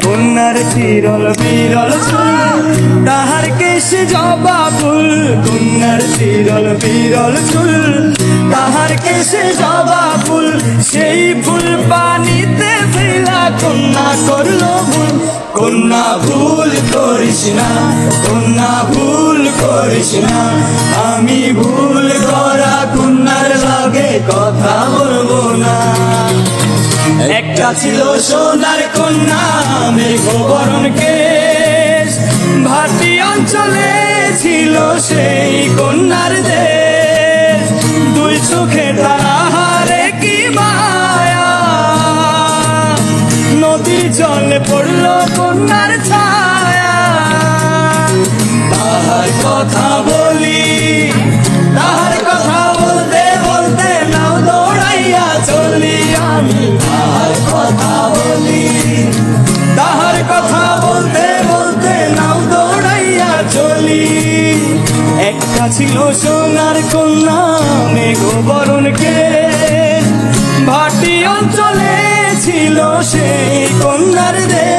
কন্যার চিরল বিরল চুল, তাহার কেশে জবা ফুল। কন্যার চিরল বিরল চুল, তাহার কেশে জবা ফুল। সেই ফুল পানিতে ফেলা কন্যা করলো ভুল। কন্যা ভুল করিস না, কন্যা ভুল করিস না। আমি ভুল করা কন্যার লগে কথা বলবো না। একটা ছিল সোনার কন্যা মেঘবরণ কেশ, ভাটি অঞ্চলে ছিল সেই কন্যার দেশ। দুই চোখে তাহারে কি মায়া, নদীর জলে পড়লো কন্যার ছায়া। তাহার কথা বলি, তাহার কথা বলতে বলতে নাও দৌড়াইয়া চলি আমি। তাহার কথা বলি, তাহার কথা বলতে বলতে নাও দৌড়াইয়া চলি। একটা ছিল সোনার কন্যা মেঘবরণ কেশ, ভাটি অঞ্চলে ছিল সেই কন্যার দেশ।